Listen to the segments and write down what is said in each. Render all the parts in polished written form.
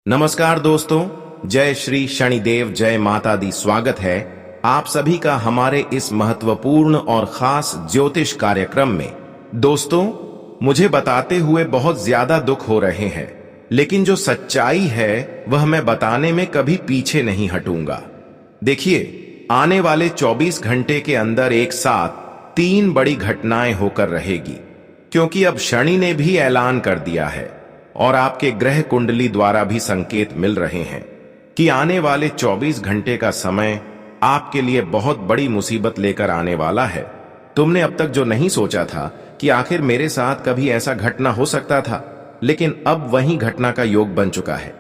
नमस्कार दोस्तों, जय श्री शनिदेव, जय माता दी। स्वागत है आप सभी का हमारे इस महत्वपूर्ण और खास ज्योतिष कार्यक्रम में। दोस्तों, मुझे बताते हुए बहुत ज्यादा दुख हो रहे हैं, लेकिन जो सच्चाई है वह मैं बताने में कभी पीछे नहीं हटूंगा। देखिए, आने वाले 24 घंटे के अंदर एक साथ 3 बड़ी घटनाएं होकर रहेगी, क्योंकि अब शनि ने भी ऐलान कर दिया है और आपके ग्रह कुंडली द्वारा भी संकेत मिल रहे हैं कि आने वाले 24 घंटे का समय आपके लिए बहुत बड़ी मुसीबत लेकर आने वाला है। तुमने अब तक जो नहीं सोचा था कि आखिर मेरे साथ कभी ऐसा घटना हो सकता था, लेकिन अब वही घटना का योग बन चुका है।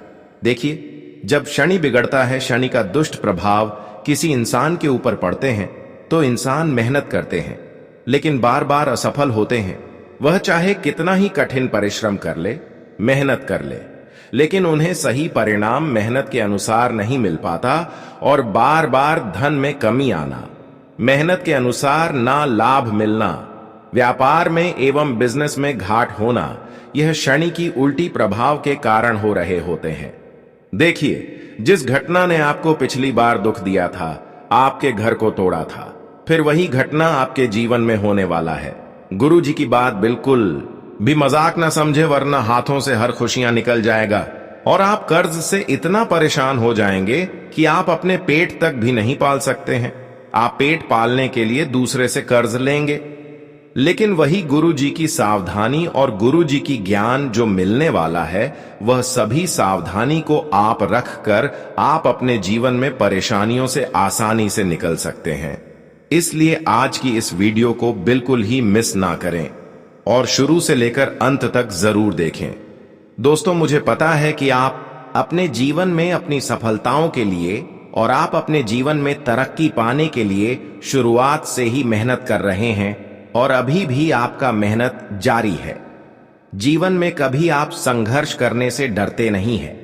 देखिए, जब शनि बिगड़ता है, शनि का दुष्ट प्रभाव किसी इंसान के ऊपर पड़ते हैं तो इंसान मेहनत करते हैं, लेकिन बार बार असफल होते हैं। वह चाहे कितना ही कठिन परिश्रम कर ले, मेहनत कर ले, लेकिन उन्हें सही परिणाम मेहनत के अनुसार नहीं मिल पाता और बार बार धन में कमी आना, मेहनत के अनुसार ना लाभ मिलना, व्यापार में एवं बिजनेस में घाट होना, यह शनि की उल्टी प्रभाव के कारण हो रहे होते हैं। देखिए, जिस घटना ने आपको पिछली बार दुख दिया था, आपके घर को तोड़ा था, फिर वही घटना आपके जीवन में होने वाला है। गुरु जी की बात बिल्कुल भी मजाक ना समझे, वरना हाथों से हर खुशियां निकल जाएगा और आप कर्ज से इतना परेशान हो जाएंगे कि आप अपने पेट तक भी नहीं पाल सकते हैं। आप पेट पालने के लिए दूसरे से कर्ज लेंगे, लेकिन वही गुरु जी की सावधानी और गुरु जी की ज्ञान जो मिलने वाला है, वह सभी सावधानी को आप रखकर आप अपने जीवन में परेशानियों से आसानी से निकल सकते हैं। इसलिए आज की इस वीडियो को बिल्कुल ही मिस ना करें और शुरू से लेकर अंत तक जरूर देखें। दोस्तों, मुझे पता है कि आप अपने जीवन में अपनी सफलताओं के लिए और आप अपने जीवन में तरक्की पाने के लिए शुरुआत से ही मेहनत कर रहे हैं और अभी भी आपका मेहनत जारी है। जीवन में कभी आप संघर्ष करने से डरते नहीं हैं,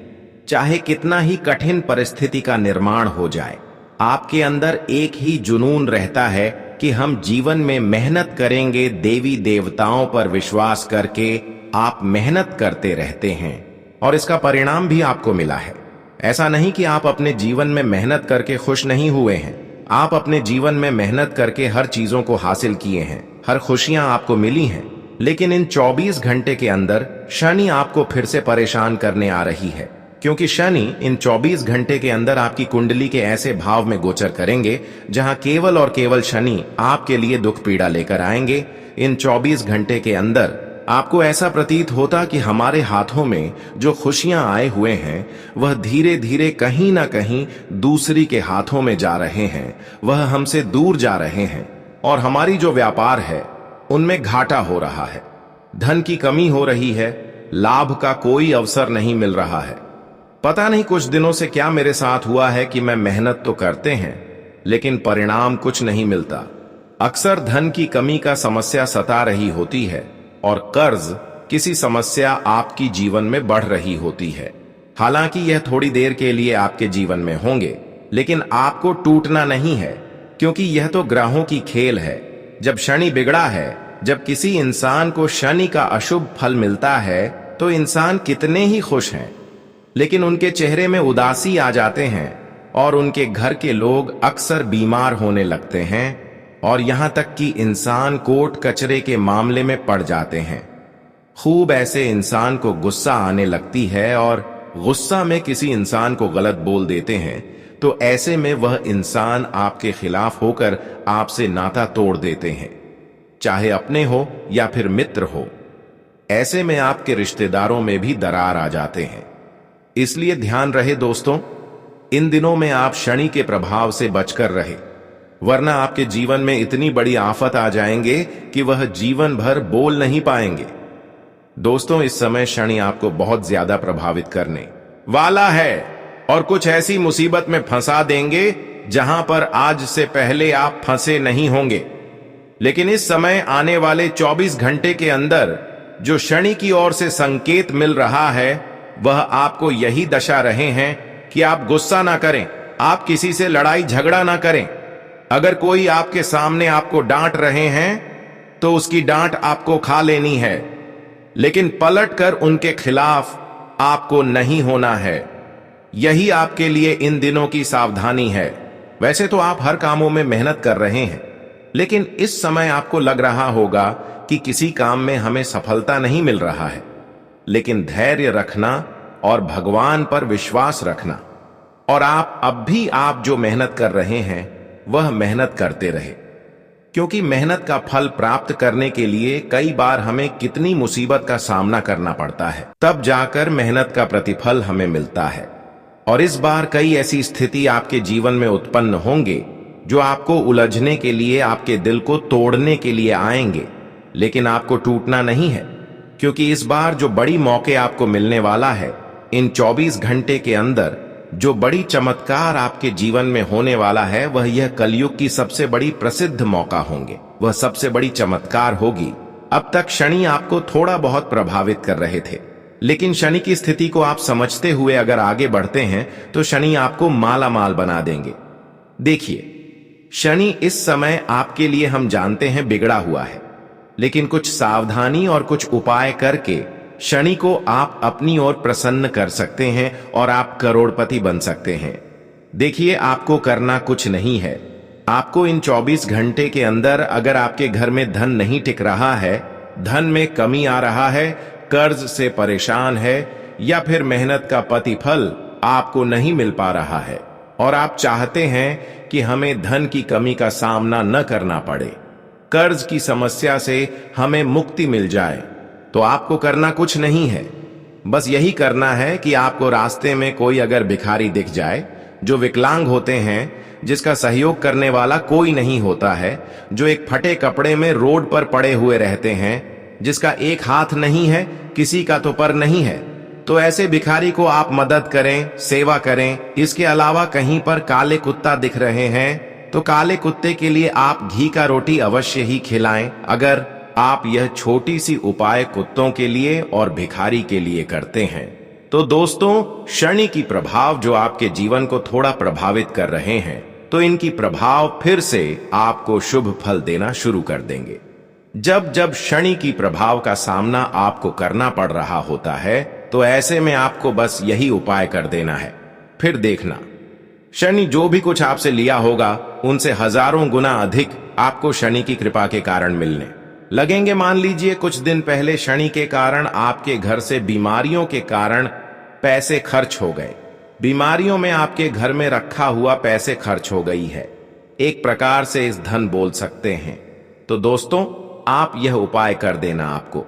चाहे कितना ही कठिन परिस्थिति का निर्माण हो जाए। आपके अंदर एक ही जुनून रहता है कि हम जीवन में मेहनत करेंगे। देवी देवताओं पर विश्वास करके आप मेहनत करते रहते हैं और इसका परिणाम भी आपको मिला है। ऐसा नहीं कि आप अपने जीवन में मेहनत करके खुश नहीं हुए हैं। आप अपने जीवन में मेहनत करके हर चीजों को हासिल किए हैं, हर खुशियां आपको मिली हैं, लेकिन इन 24 घंटे के अंदर शनि आपको फिर से परेशान करने आ रही है, क्योंकि शनि इन 24 घंटे के अंदर आपकी कुंडली के ऐसे भाव में गोचर करेंगे जहां केवल और केवल शनि आपके लिए दुख पीड़ा लेकर आएंगे। इन 24 घंटे के अंदर आपको ऐसा प्रतीत होता कि हमारे हाथों में जो खुशियां आए हुए हैं, वह धीरे धीरे कहीं ना कहीं दूसरी के हाथों में जा रहे हैं, वह हमसे दूर जा रहे हैं और हमारी जो व्यापार है उनमें घाटा हो रहा है, धन की कमी हो रही है, लाभ का कोई अवसर नहीं मिल रहा है। पता नहीं कुछ दिनों से क्या मेरे साथ हुआ है कि मैं मेहनत तो करते हैं, लेकिन परिणाम कुछ नहीं मिलता। अक्सर धन की कमी का समस्या सता रही होती है और कर्ज किसी समस्या आपकी जीवन में बढ़ रही होती है। हालांकि यह थोड़ी देर के लिए आपके जीवन में होंगे, लेकिन आपको टूटना नहीं है, क्योंकि यह तो ग्रहों की खेल है। जब शनि बिगड़ा है, जब किसी इंसान को शनि का अशुभ फल मिलता है, तो इंसान कितने ही खुश हैं, लेकिन उनके चेहरे में उदासी आ जाते हैं और उनके घर के लोग अक्सर बीमार होने लगते हैं और यहां तक कि इंसान कोर्ट कचरे के मामले में पड़ जाते हैं। खूब ऐसे इंसान को गुस्सा आने लगती है और गुस्सा में किसी इंसान को गलत बोल देते हैं, तो ऐसे में वह इंसान आपके खिलाफ होकर आपसे नाता तोड़ देते हैं, चाहे अपने हो या फिर मित्र हो। ऐसे में आपके रिश्तेदारों में भी दरार आ जाते हैं। इसलिए ध्यान रहे दोस्तों, इन दिनों में आप शनि के प्रभाव से बचकर रहे, वरना आपके जीवन में इतनी बड़ी आफत आ जाएंगे कि वह जीवन भर बोल नहीं पाएंगे। दोस्तों, इस समय शनि आपको बहुत ज्यादा प्रभावित करने वाला है और कुछ ऐसी मुसीबत में फंसा देंगे जहां पर आज से पहले आप फंसे नहीं होंगे। लेकिन इस समय आने वाले 24 घंटे के अंदर जो शनि की ओर से संकेत मिल रहा है, वह आपको यही दशा रहे हैं कि आप गुस्सा ना करें, आप किसी से लड़ाई झगड़ा ना करें। अगर कोई आपके सामने आपको डांट रहे हैं तो उसकी डांट आपको खा लेनी है, लेकिन पलट कर उनके खिलाफ आपको नहीं होना है। यही आपके लिए इन दिनों की सावधानी है। वैसे तो आप हर कामों में मेहनत कर रहे हैं, लेकिन इस समय आपको लग रहा होगा कि किसी काम में हमें सफलता नहीं मिल रहा है। लेकिन धैर्य रखना और भगवान पर विश्वास रखना, और अब भी आप जो मेहनत कर रहे हैं वह मेहनत करते रहे, क्योंकि मेहनत का फल प्राप्त करने के लिए कई बार हमें कितनी मुसीबत का सामना करना पड़ता है, तब जाकर मेहनत का प्रतिफल हमें मिलता है। और इस बार कई ऐसी स्थिति आपके जीवन में उत्पन्न होंगे जो आपको उलझने के लिए, आपके दिल को तोड़ने के लिए आएंगे, लेकिन आपको टूटना नहीं है, क्योंकि इस बार जो बड़ी मौके आपको मिलने वाला है, इन 24 घंटे के अंदर जो बड़ी चमत्कार आपके जीवन में होने वाला है, वह यह कलयुग की सबसे बड़ी प्रसिद्ध मौका होंगे, वह सबसे बड़ी चमत्कार होगी। अब तक शनि आपको थोड़ा बहुत प्रभावित कर रहे थे, लेकिन शनि की स्थिति को आप समझते हुए अगर आगे बढ़ते हैं तो शनि आपको माला माल बना देंगे। देखिए, शनि इस समय आपके लिए हम जानते हैं बिगड़ा हुआ है, लेकिन कुछ सावधानी और कुछ उपाय करके शनि को आप अपनी ओर प्रसन्न कर सकते हैं और आप करोड़पति बन सकते हैं। देखिए, आपको करना कुछ नहीं है। आपको इन 24 घंटे के अंदर अगर आपके घर में धन नहीं टिक रहा है, धन में कमी आ रहा है, कर्ज से परेशान है, या फिर मेहनत का प्रतिफल आपको नहीं मिल पा रहा है और आप चाहते हैं कि हमें धन की कमी का सामना न करना पड़े, कर्ज की समस्या से हमें मुक्ति मिल जाए, तो आपको करना कुछ नहीं है। बस यही करना है कि आपको रास्ते में कोई अगर भिखारी दिख जाए, जो विकलांग होते हैं, जिसका सहयोग करने वाला कोई नहीं होता है, जो एक फटे कपड़े में रोड पर पड़े हुए रहते हैं, जिसका एक हाथ नहीं है, किसी का तो पर नहीं है, तो ऐसे भिखारी को आप मदद करें, सेवा करें। इसके अलावा कहीं पर काले कुत्ता दिख रहे हैं तो काले कुत्ते के लिए आप घी का रोटी अवश्य ही खिलाएं। अगर आप यह छोटी सी उपाय कुत्तों के लिए और भिखारी के लिए करते हैं तो दोस्तों, शनि की प्रभाव जो आपके जीवन को थोड़ा प्रभावित कर रहे हैं, तो इनकी प्रभाव फिर से आपको शुभ फल देना शुरू कर देंगे। जब जब शनि की प्रभाव का सामना आपको करना पड़ रहा होता है, तो ऐसे में आपको बस यही उपाय कर देना है। फिर देखना, शनि जो भी कुछ आपसे लिया होगा, उनसे हजारों गुना अधिक आपको शनि की कृपा के कारण मिलने लगेंगे। मान लीजिए कुछ दिन पहले शनि के कारण आपके घर से बीमारियों के कारण पैसे खर्च हो गए, बीमारियों में आपके घर में रखा हुआ पैसे खर्च हो गई है, एक प्रकार से इस धन बोल सकते हैं। तो दोस्तों, आप यह उपाय कर देना, आपको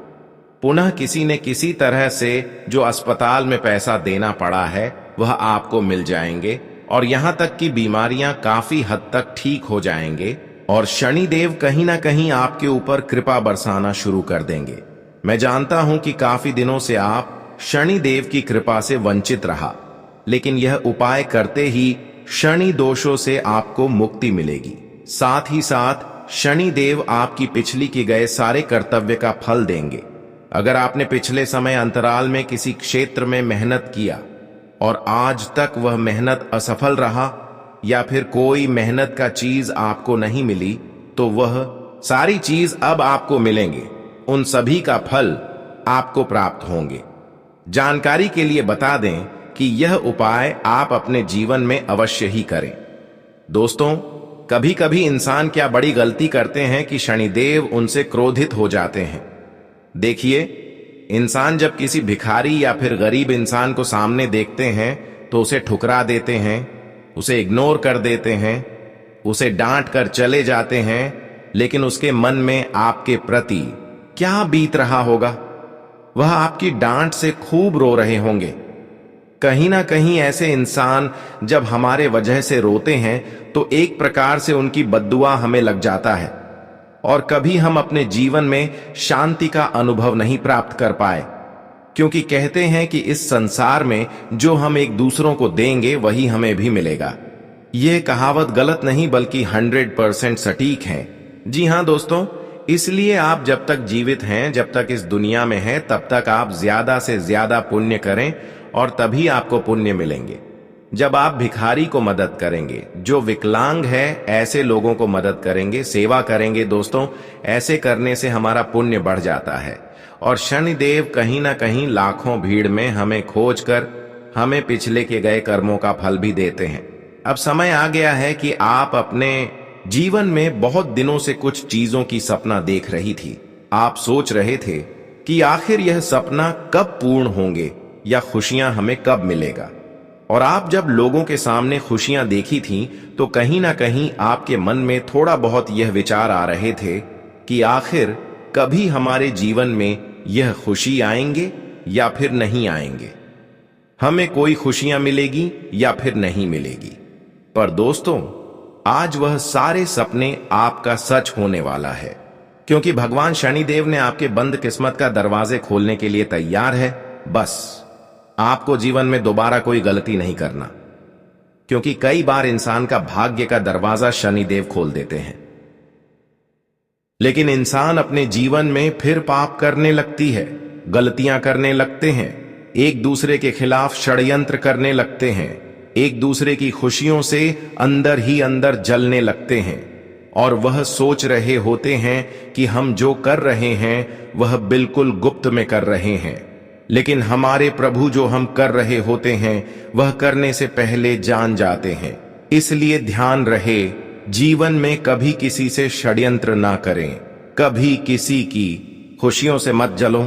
पुनः किसी न किसी तरह से जो अस्पताल में पैसा देना पड़ा है वह आपको मिल जाएंगे, और यहां तक कि बीमारियां काफी हद तक ठीक हो जाएंगे, और शनि देव कहीं ना कहीं आपके ऊपर कृपा बरसाना शुरू कर देंगे। मैं जानता हूं कि काफी दिनों से आप शनि देव की कृपा से वंचित रहा, लेकिन यह उपाय करते ही शनि दोषों से आपको मुक्ति मिलेगी। साथ ही साथ शनि देव आपकी पिछली की गए सारे कर्तव्य का फल देंगे। अगर आपने पिछले समय अंतराल में किसी क्षेत्र में मेहनत किया और आज तक वह मेहनत असफल रहा, या फिर कोई मेहनत का चीज आपको नहीं मिली, तो वह सारी चीज अब आपको मिलेंगे। उन सभी का फल आपको प्राप्त होंगे। जानकारी के लिए बता दें कि यह उपाय आप अपने जीवन में अवश्य ही करें। दोस्तों, कभी कभी इंसान क्या बड़ी गलती करते हैं कि शनिदेव उनसे क्रोधित हो जाते हैं। देखिए, इंसान जब किसी भिखारी या फिर गरीब इंसान को सामने देखते हैं तो उसे ठुकरा देते हैं, उसे इग्नोर कर देते हैं, उसे डांट कर चले जाते हैं, लेकिन उसके मन में आपके प्रति क्या बीत रहा होगा? वह आपकी डांट से खूब रो रहे होंगे। कहीं ना कहीं ऐसे इंसान जब हमारे वजह से रोते हैं तो एक प्रकार से उनकी बद्दुआ हमें लग जाता है, और कभी हम अपने जीवन में शांति का अनुभव नहीं प्राप्त कर पाए, क्योंकि कहते हैं कि इस संसार में जो हम एक दूसरों को देंगे वही हमें भी मिलेगा। यह कहावत गलत नहीं बल्कि 100% सटीक है। जी हां दोस्तों, इसलिए आप जब तक जीवित हैं, जब तक इस दुनिया में हैं, तब तक आप ज्यादा से ज्यादा पुण्य करें, और तभी आपको पुण्य मिलेंगे। जब आप भिखारी को मदद करेंगे, जो विकलांग है, ऐसे लोगों को मदद करेंगे, सेवा करेंगे, दोस्तों ऐसे करने से हमारा पुण्य बढ़ जाता है। और शनिदेव कहीं ना कहीं लाखों भीड़ में हमें खोज कर हमें पिछले के गए कर्मों का फल भी देते हैं। अब समय आ गया है कि आप अपने जीवन में बहुत दिनों से कुछ चीजों की सपना देख रही थी। आप सोच रहे थे कि आखिर यह सपना कब पूर्ण होंगे या खुशियां हमें कब मिलेगा। और आप जब लोगों के सामने खुशियां देखी थीं तो कहीं ना कहीं आपके मन में थोड़ा बहुत यह विचार आ रहे थे कि आखिर कभी हमारे जीवन में यह खुशी आएंगे या फिर नहीं आएंगे, हमें कोई खुशियां मिलेगी या फिर नहीं मिलेगी। पर दोस्तों, आज वह सारे सपने आपका सच होने वाला है, क्योंकि भगवान शनिदेव ने आपके बंद किस्मत का दरवाजे खोलने के लिए तैयार है। बस आपको जीवन में दोबारा कोई गलती नहीं करना, क्योंकि कई बार इंसान का भाग्य का दरवाजा शनिदेव खोल देते हैं, लेकिन इंसान अपने जीवन में फिर पाप करने लगती है, गलतियां करने लगते हैं, एक दूसरे के खिलाफ षड्यंत्र करने लगते हैं, एक दूसरे की खुशियों से अंदर ही अंदर जलने लगते हैं और वह सोच रहे होते हैं कि हम जो कर रहे हैं वह बिल्कुल गुप्त में कर रहे हैं, लेकिन हमारे प्रभु जो हम कर रहे होते हैं वह करने से पहले जान जाते हैं। इसलिए ध्यान रहे, जीवन में कभी किसी से षड्यंत्र ना करें, कभी किसी की खुशियों से मत जलो,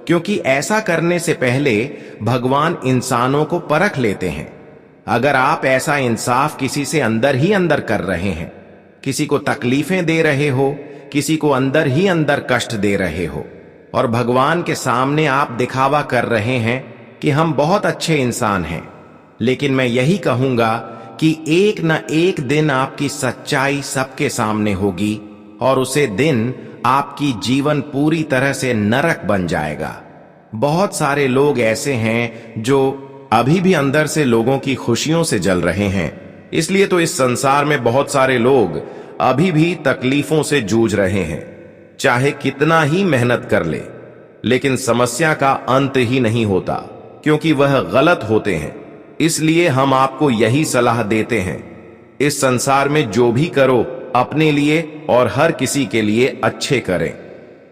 क्योंकि ऐसा करने से पहले भगवान इंसानों को परख लेते हैं। अगर आप ऐसा इंसाफ किसी से अंदर ही अंदर कर रहे हैं, किसी को तकलीफें दे रहे हो, किसी को अंदर ही अंदर कष्ट दे रहे हो और भगवान के सामने आप दिखावा कर रहे हैं कि हम बहुत अच्छे इंसान हैं, लेकिन मैं यही कहूंगा कि एक न एक दिन आपकी सच्चाई सबके सामने होगी और उसे दिन आपकी जीवन पूरी तरह से नरक बन जाएगा। बहुत सारे लोग ऐसे हैं जो अभी भी अंदर से लोगों की खुशियों से जल रहे हैं, इसलिए तो इस संसार में बहुत सारे लोग अभी भी तकलीफों से जूझ रहे हैं, चाहे कितना ही मेहनत कर ले, लेकिन समस्या का अंत ही नहीं होता, क्योंकि वह गलत होते हैं। इसलिए हम आपको यही सलाह देते हैं, इस संसार में जो भी करो अपने लिए और हर किसी के लिए अच्छे करें।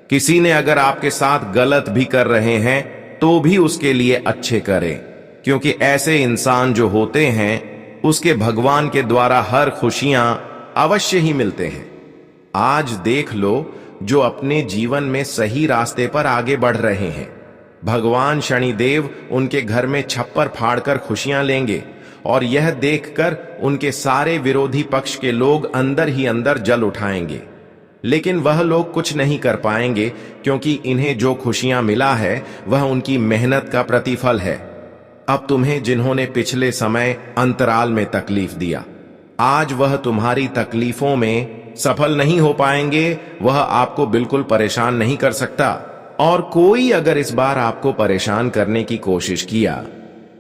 किसी ने अगर आपके साथ गलत भी कर रहे हैं तो भी उसके लिए अच्छे करें, क्योंकि ऐसे इंसान जो होते हैं उसके भगवान के द्वारा हर खुशियां अवश्य ही मिलते हैं। आज देख लो जो अपने जीवन में सही रास्ते पर आगे बढ़ रहे हैं, भगवान शनिदेव उनके घर में छप्पर फाड़कर खुशियां लेंगे और यह देखकर उनके सारे विरोधी पक्ष के लोग अंदर ही अंदर जल उठाएंगे, लेकिन वह लोग कुछ नहीं कर पाएंगे, क्योंकि इन्हें जो खुशियां मिला है वह उनकी मेहनत का प्रतिफल है। अब तुम्हें जिन्होंने पिछले समय अंतराल में तकलीफ दिया, आज वह तुम्हारी तकलीफों में सफल नहीं हो पाएंगे, वह आपको बिल्कुल परेशान नहीं कर सकता। और कोई अगर इस बार आपको परेशान करने की कोशिश किया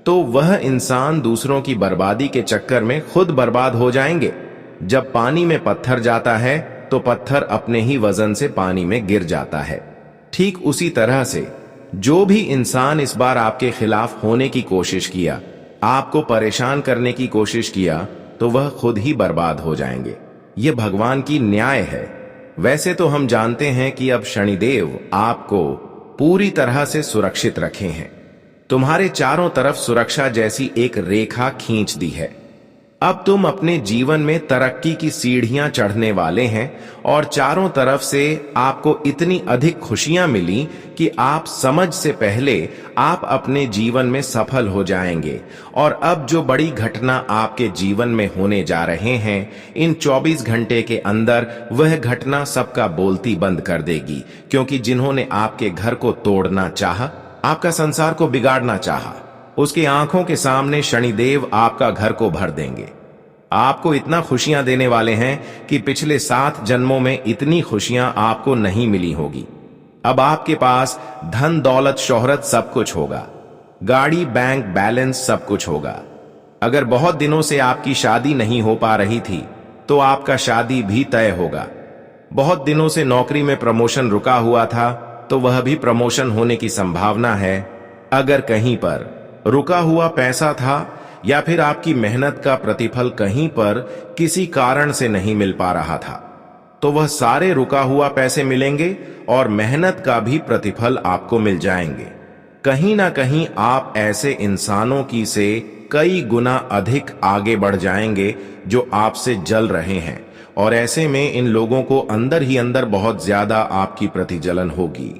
तो वह इंसान दूसरों की बर्बादी के चक्कर में खुद बर्बाद हो जाएंगे। जब पानी में पत्थर जाता है तो पत्थर अपने ही वजन से पानी में गिर जाता है। ठीक उसी तरह से जो भी इंसान इस बार आपके खिलाफ होने की कोशिश किया, आपको परेशान करने की कोशिश किया, तो वह खुद ही बर्बाद हो जाएंगे। यह भगवान की न्याय है। वैसे तो हम जानते हैं कि अब शनिदेव आपको पूरी तरह से सुरक्षित रखे हैं, तुम्हारे चारों तरफ सुरक्षा जैसी एक रेखा खींच दी है। अब तुम अपने जीवन में तरक्की की सीढ़ियां चढ़ने वाले हैं और चारों तरफ से आपको इतनी अधिक खुशियां मिली कि आप समझ से पहले आप अपने जीवन में सफल हो जाएंगे। और अब जो बड़ी घटना आपके जीवन में होने जा रहे हैं, इन 24 घंटे के अंदर वह घटना सबका बोलती बंद कर देगी, क्योंकि जिन्होंने आपके घर को तोड़ना चाहा, आपका संसार को बिगाड़ना चाहा, उसकी आंखों के सामने शनिदेव आपका घर को भर देंगे। आपको इतना खुशियां देने वाले हैं कि पिछले 7 जन्मों में इतनी खुशियां आपको नहीं मिली होगी। अब आपके पास धन दौलत शोहरत सब कुछ होगा, गाड़ी बैंक बैलेंस सब कुछ होगा। अगर बहुत दिनों से आपकी शादी नहीं हो पा रही थी तो आपका शादी भी तय होगा। बहुत दिनों से नौकरी में प्रमोशन रुका हुआ था तो वह भी प्रमोशन होने की संभावना है। अगर कहीं पर रुका हुआ पैसा था या फिर आपकी मेहनत का प्रतिफल कहीं पर किसी कारण से नहीं मिल पा रहा था, तो वह सारे रुका हुआ पैसे मिलेंगे और मेहनत का भी प्रतिफल आपको मिल जाएंगे। कहीं ना कहीं आप ऐसे इंसानों की से कई गुना अधिक आगे बढ़ जाएंगे जो आपसे जल रहे हैं, और ऐसे में इन लोगों को अंदर ही अंदर बहुत ज्यादा आपकी प्रतिजलन होगी।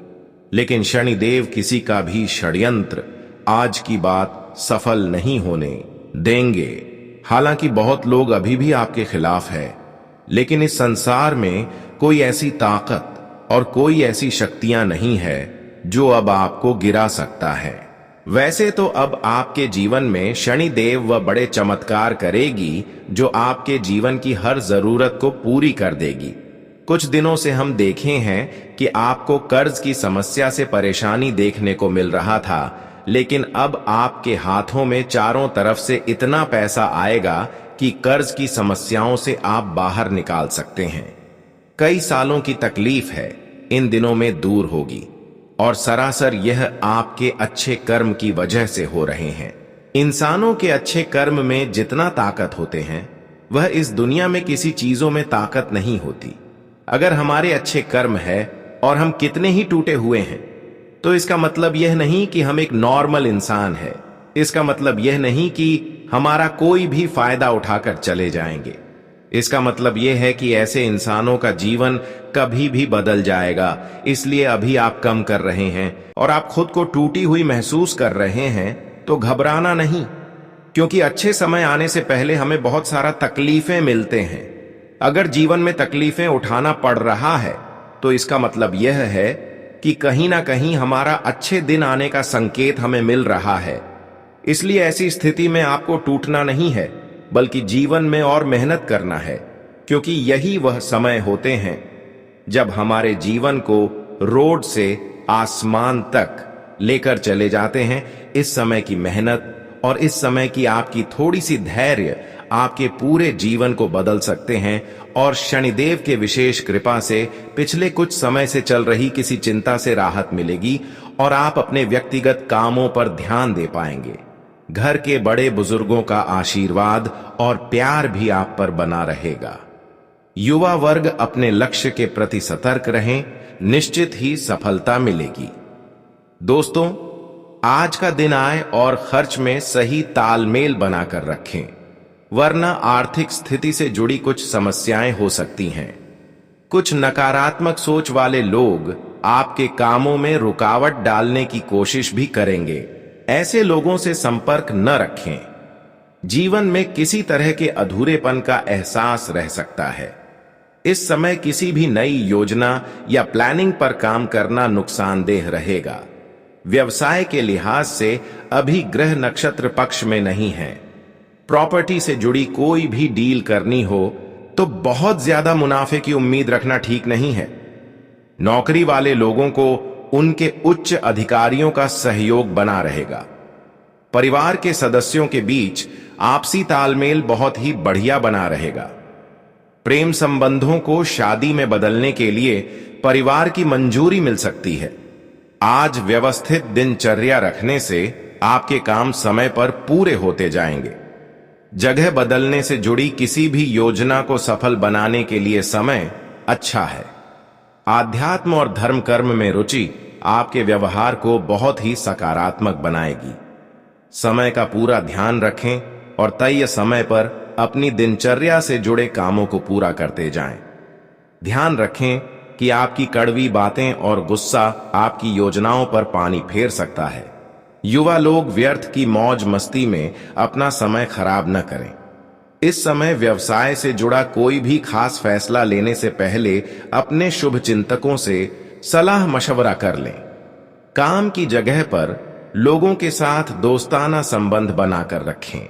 लेकिन शनिदेव किसी का भी षड्यंत्र आज की बात सफल नहीं होने देंगे। हालांकि बहुत लोग अभी भी आपके खिलाफ है, लेकिन इस संसार में कोई ऐसी ताकत और कोई ऐसी शक्तियां नहीं है जो अब आपको गिरा सकता है। वैसे तो अब आपके जीवन में शनिदेव वह बड़े चमत्कार करेगी जो आपके जीवन की हर जरूरत को पूरी कर देगी। कुछ दिनों से हम देखे हैं कि आपको कर्ज की समस्या से परेशानी देखने को मिल रहा था, लेकिन अब आपके हाथों में चारों तरफ से इतना पैसा आएगा कि कर्ज की समस्याओं से आप बाहर निकाल सकते हैं। कई सालों की तकलीफ है इन दिनों में दूर होगी, और सरासर यह आपके अच्छे कर्म की वजह से हो रहे हैं। इंसानों के अच्छे कर्म में जितना ताकत होते हैं, वह इस दुनिया में किसी चीजों में ताकत नहीं होती। अगर हमारे अच्छे कर्म है और हम कितने ही टूटे हुए हैं, तो इसका मतलब यह नहीं कि हम एक नॉर्मल इंसान है। इसका मतलब यह नहीं कि हमारा कोई भी फायदा उठाकर चले जाएंगे। इसका मतलब यह है कि ऐसे इंसानों का जीवन कभी भी बदल जाएगा। इसलिए अभी आप कम कर रहे हैं और आप खुद को टूटी हुई महसूस कर रहे हैं, तो घबराना नहीं, क्योंकि अच्छे समय आने से पहले हमें बहुत सारा तकलीफें मिलते हैं। अगर जीवन में तकलीफें उठाना पड़ रहा है, तो इसका मतलब यह है कि कहीं ना कहीं हमारा अच्छे दिन आने का संकेत हमें मिल रहा है। इसलिए ऐसी स्थिति में आपको टूटना नहीं है, बल्कि जीवन में और मेहनत करना है, क्योंकि यही वह समय होते हैं जब हमारे जीवन को रोड से आसमान तक लेकर चले जाते हैं। इस समय की मेहनत और इस समय की आपकी थोड़ी सी धैर्य आपके पूरे जीवन को बदल सकते हैं, और शनिदेव के विशेष कृपा से पिछले कुछ समय से चल रही किसी चिंता से राहत मिलेगी और आप अपने व्यक्तिगत कामों पर ध्यान दे पाएंगे। घर के बड़े बुजुर्गों का आशीर्वाद और प्यार भी आप पर बना रहेगा। युवा वर्ग अपने लक्ष्य के प्रति सतर्क रहें, निश्चित ही सफलता मिलेगी। दोस्तों, आज का दिन आय और खर्च में सही तालमेल बनाकर रखें, वरना आर्थिक स्थिति से जुड़ी कुछ समस्याएं हो सकती हैं। कुछ नकारात्मक सोच वाले लोग आपके कामों में रुकावट डालने की कोशिश भी करेंगे। ऐसे लोगों से संपर्क न रखें। जीवन में किसी तरह के अधूरेपन का एहसास रह सकता है। इस समय किसी भी नई योजना या प्लानिंग पर काम करना नुकसानदेह रहेगा। व्यवसाय के लिहाज से अभी ग्रह नक्षत्र पक्ष में नहीं है। प्रॉपर्टी से जुड़ी कोई भी डील करनी हो तो बहुत ज्यादा मुनाफे की उम्मीद रखना ठीक नहीं है। नौकरी वाले लोगों को उनके उच्च अधिकारियों का सहयोग बना रहेगा। परिवार के सदस्यों के बीच आपसी तालमेल बहुत ही बढ़िया बना रहेगा। प्रेम संबंधों को शादी में बदलने के लिए परिवार की मंजूरी मिल सकती है। आज व्यवस्थित दिनचर्या रखने से आपके काम समय पर पूरे होते जाएंगे। जगह बदलने से जुड़ी किसी भी योजना को सफल बनाने के लिए समय अच्छा है। आध्यात्म और धर्म कर्म में रुचि आपके व्यवहार को बहुत ही सकारात्मक बनाएगी। समय का पूरा ध्यान रखें और तय समय पर अपनी दिनचर्या से जुड़े कामों को पूरा करते जाएं। ध्यान रखें कि आपकी कड़वी बातें और गुस्सा आपकी योजनाओं पर पानी फेर सकता है। युवा लोग व्यर्थ की मौज मस्ती में अपना समय खराब न करें। इस समय व्यवसाय से जुड़ा कोई भी खास फैसला लेने से पहले अपने शुभ चिंतकों से सलाह मशवरा कर लें। काम की जगह पर लोगों के साथ दोस्ताना संबंध बनाकर रखें।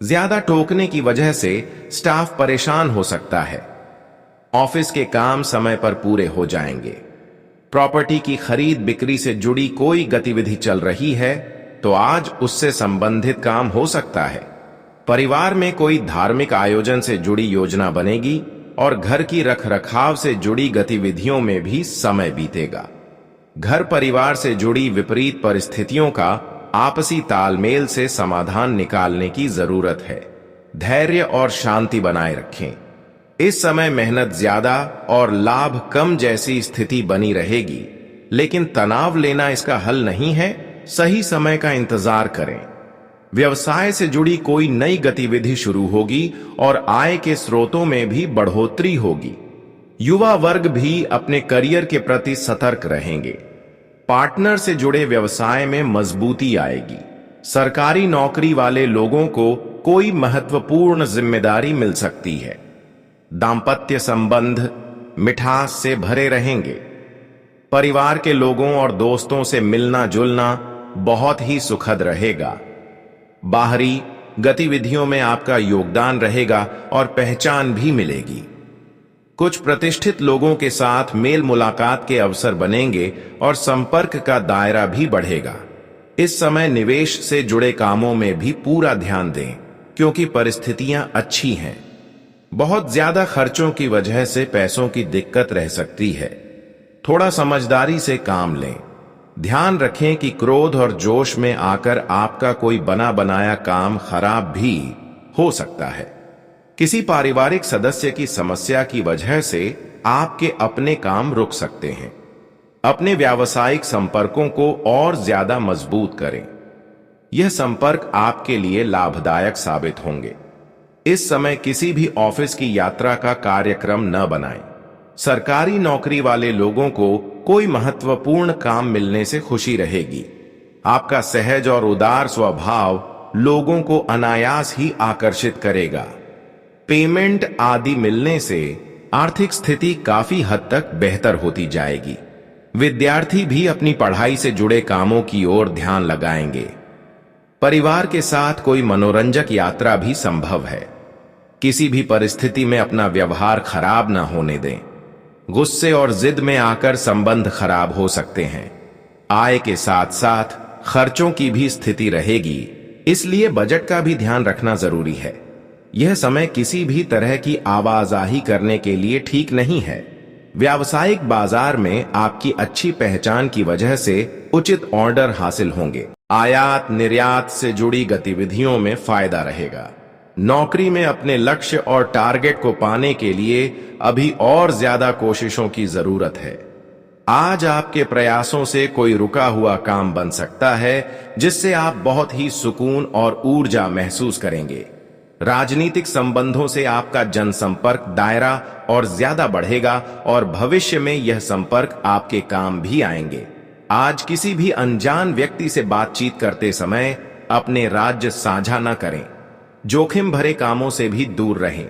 ज्यादा टोकने की वजह से स्टाफ परेशान हो सकता है। ऑफिस के काम समय पर पूरे हो जाएंगे। प्रॉपर्टी की खरीद बिक्री से जुड़ी कोई गतिविधि चल रही है तो आज उससे संबंधित काम हो सकता है। परिवार में कोई धार्मिक आयोजन से जुड़ी योजना बनेगी और घर की रखरखाव से जुड़ी गतिविधियों में भी समय बीतेगा। घर परिवार से जुड़ी विपरीत परिस्थितियों का आपसी तालमेल से समाधान निकालने की जरूरत है। धैर्य और शांति बनाए रखें। इस समय मेहनत ज्यादा और लाभ कम जैसी स्थिति बनी रहेगी, लेकिन तनाव लेना इसका हल नहीं है। सही समय का इंतजार करें। व्यवसाय से जुड़ी कोई नई गतिविधि शुरू होगी और आय के स्रोतों में भी बढ़ोतरी होगी। युवा वर्ग भी अपने करियर के प्रति सतर्क रहेंगे। पार्टनर से जुड़े व्यवसाय में मजबूती आएगी। सरकारी नौकरी वाले लोगों को कोई महत्वपूर्ण जिम्मेदारी मिल सकती है। दांपत्य संबंध मिठास से भरे रहेंगे। परिवार के लोगों और दोस्तों से मिलना जुलना बहुत ही सुखद रहेगा। बाहरी गतिविधियों में आपका योगदान रहेगा और पहचान भी मिलेगी। कुछ प्रतिष्ठित लोगों के साथ मेल मुलाकात के अवसर बनेंगे और संपर्क का दायरा भी बढ़ेगा। इस समय निवेश से जुड़े कामों में भी पूरा ध्यान दें, क्योंकि परिस्थितियां अच्छी हैं। बहुत ज्यादा खर्चों की वजह से पैसों की दिक्कत रह सकती है। थोड़ा समझदारी से काम लें। ध्यान रखें कि क्रोध और जोश में आकर आपका कोई बना बनाया काम खराब भी हो सकता है। किसी पारिवारिक सदस्य की समस्या की वजह से आपके अपने काम रुक सकते हैं। अपने व्यावसायिक संपर्कों को और ज्यादा मजबूत करें। यह संपर्क आपके लिए लाभदायक साबित होंगे। इस समय किसी भी ऑफिस की यात्रा का कार्यक्रम न बनाएं। सरकारी नौकरी वाले लोगों को कोई महत्वपूर्ण काम मिलने से खुशी रहेगी। आपका सहज और उदार स्वभाव लोगों को अनायास ही आकर्षित करेगा। पेमेंट आदि मिलने से आर्थिक स्थिति काफी हद तक बेहतर होती जाएगी। विद्यार्थी भी अपनी पढ़ाई से जुड़े कामों की ओर ध्यान लगाएंगे। परिवार के साथ कोई मनोरंजक यात्रा भी संभव है। किसी भी परिस्थिति में अपना व्यवहार खराब ना होने दें। गुस्से और जिद में आकर संबंध खराब हो सकते हैं। आय के साथ साथ खर्चों की भी स्थिति रहेगी, इसलिए बजट का भी ध्यान रखना जरूरी है। यह समय किसी भी तरह की आवाजाही करने के लिए ठीक नहीं है। व्यावसायिक बाजार में आपकी अच्छी पहचान की वजह से उचित ऑर्डर हासिल होंगे। आयात निर्यात से जुड़ी गतिविधियों में फायदा रहेगा। नौकरी में अपने लक्ष्य और टारगेट को पाने के लिए अभी और ज्यादा कोशिशों की जरूरत है। आज आपके प्रयासों से कोई रुका हुआ काम बन सकता है, जिससे आप बहुत ही सुकून और ऊर्जा महसूस करेंगे। राजनीतिक संबंधों से आपका जनसंपर्क दायरा और ज्यादा बढ़ेगा और भविष्य में यह संपर्क आपके काम भी आएंगे। आज किसी भी अनजान व्यक्ति से बातचीत करते समय अपने राज्य साझा न करें। जोखिम भरे कामों से भी दूर रहें,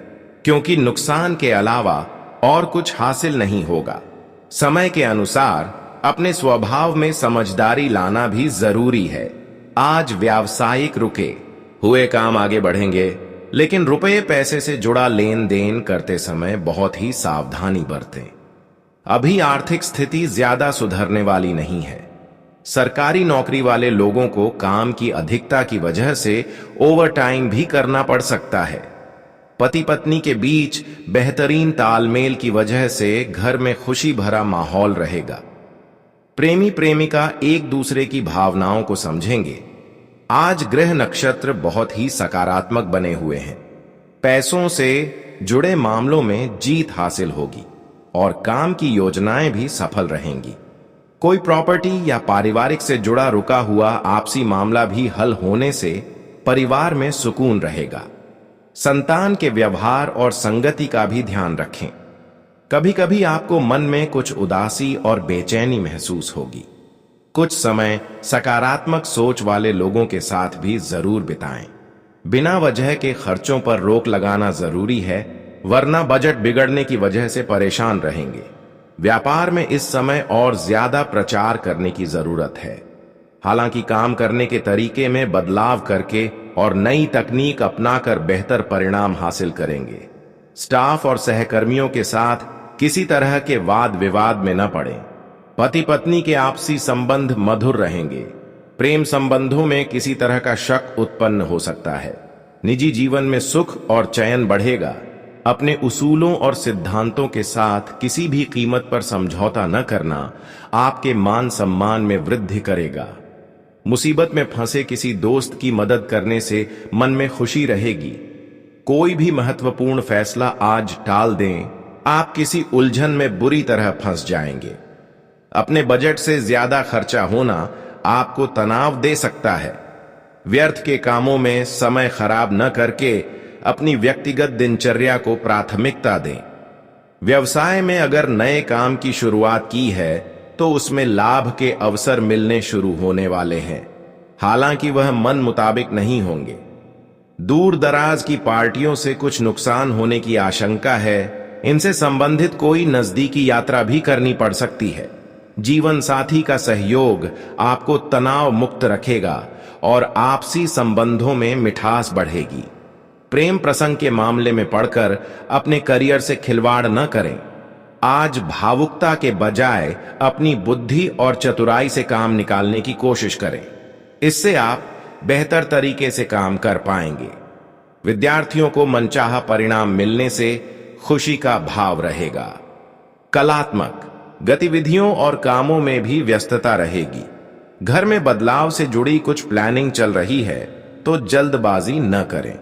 क्योंकि नुकसान के अलावा और कुछ हासिल नहीं होगा। समय के अनुसार अपने स्वभाव में समझदारी लाना भी जरूरी है। आज व्यावसायिक रुके हुए काम आगे बढ़ेंगे, लेकिन रुपये पैसे से जुड़ा लेन देन करते समय बहुत ही सावधानी बरतें। अभी आर्थिक स्थिति ज्यादा सुधरने वाली नहीं है। सरकारी नौकरी वाले लोगों को काम की अधिकता की वजह से ओवर टाइम भी करना पड़ सकता है। पति पत्नी के बीच बेहतरीन तालमेल की वजह से घर में खुशी भरा माहौल रहेगा। प्रेमी प्रेमिका एक दूसरे की भावनाओं को समझेंगे। आज ग्रह नक्षत्र बहुत ही सकारात्मक बने हुए हैं। पैसों से जुड़े मामलों में जीत हासिल होगी और काम की योजनाएं भी सफल रहेंगी। कोई प्रॉपर्टी या पारिवारिक से जुड़ा रुका हुआ आपसी मामला भी हल होने से परिवार में सुकून रहेगा। संतान के व्यवहार और संगति का भी ध्यान रखें। कभी कभी आपको मन में कुछ उदासी और बेचैनी महसूस होगी। कुछ समय सकारात्मक सोच वाले लोगों के साथ भी जरूर बिताएं। बिना वजह के खर्चों पर रोक लगाना जरूरी है, वरना बजट बिगड़ने की वजह से परेशान रहेंगे। व्यापार में इस समय और ज्यादा प्रचार करने की जरूरत है। हालांकि काम करने के तरीके में बदलाव करके और नई तकनीक अपनाकर बेहतर परिणाम हासिल करेंगे। स्टाफ और सहकर्मियों के साथ किसी तरह के वाद विवाद में न पड़ें। पति पत्नी के आपसी संबंध मधुर रहेंगे। प्रेम संबंधों में किसी तरह का शक उत्पन्न हो सकता है। निजी जीवन में सुख और चयन बढ़ेगा। अपने उसूलों और सिद्धांतों के साथ किसी भी कीमत पर समझौता न करना आपके मान सम्मान में वृद्धि करेगा। मुसीबत में फंसे किसी दोस्त की मदद करने से मन में खुशी रहेगी। कोई भी महत्वपूर्ण फैसला आज टाल दें, आप किसी उलझन में बुरी तरह फंस जाएंगे। अपने बजट से ज्यादा खर्चा होना आपको तनाव दे सकता है। व्यर्थ के कामों में समय खराब न करके अपनी व्यक्तिगत दिनचर्या को प्राथमिकता दें। व्यवसाय में अगर नए काम की शुरुआत की है तो उसमें लाभ के अवसर मिलने शुरू होने वाले हैं, हालांकि वह मन मुताबिक नहीं होंगे। दूर दराज की पार्टियों से कुछ नुकसान होने की आशंका है। इनसे संबंधित कोई नजदीकी यात्रा भी करनी पड़ सकती है। जीवन साथी का सहयोग आपको तनाव मुक्त रखेगा और आपसी संबंधों में मिठास बढ़ेगी। प्रेम प्रसंग के मामले में पड़कर अपने करियर से खिलवाड़ न करें। आज भावुकता के बजाय अपनी बुद्धि और चतुराई से काम निकालने की कोशिश करें। इससे आप बेहतर तरीके से काम कर पाएंगे। विद्यार्थियों को मनचाहा परिणाम मिलने से खुशी का भाव रहेगा। कलात्मक गतिविधियों और कामों में भी व्यस्तता रहेगी। घर में बदलाव से जुड़ी कुछ प्लानिंग चल रही है तो जल्दबाजी न करें।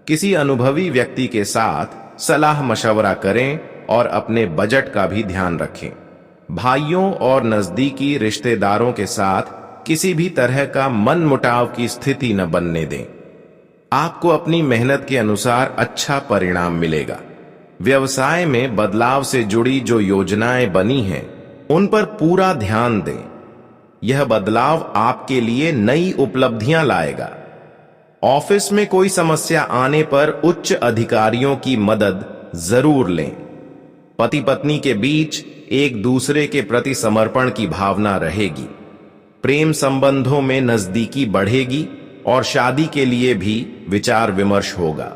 किसी अनुभवी व्यक्ति के साथ सलाह मशवरा करें और अपने बजट का भी ध्यान रखें। भाइयों और नजदीकी रिश्तेदारों के साथ किसी भी तरह का मनमुटाव की स्थिति न बनने दें। आपको अपनी मेहनत के अनुसार अच्छा परिणाम मिलेगा। व्यवसाय में बदलाव से जुड़ी जो योजनाएं बनी हैं, उन पर पूरा ध्यान दें। यह बदलाव आपके लिए नई उपलब्धियां लाएगा। ऑफिस में कोई समस्या आने पर उच्च अधिकारियों की मदद जरूर लें। पति पत्नी के बीच एक दूसरे के प्रति समर्पण की भावना रहेगी। प्रेम संबंधों में नजदीकी बढ़ेगी और शादी के लिए भी विचार विमर्श होगा।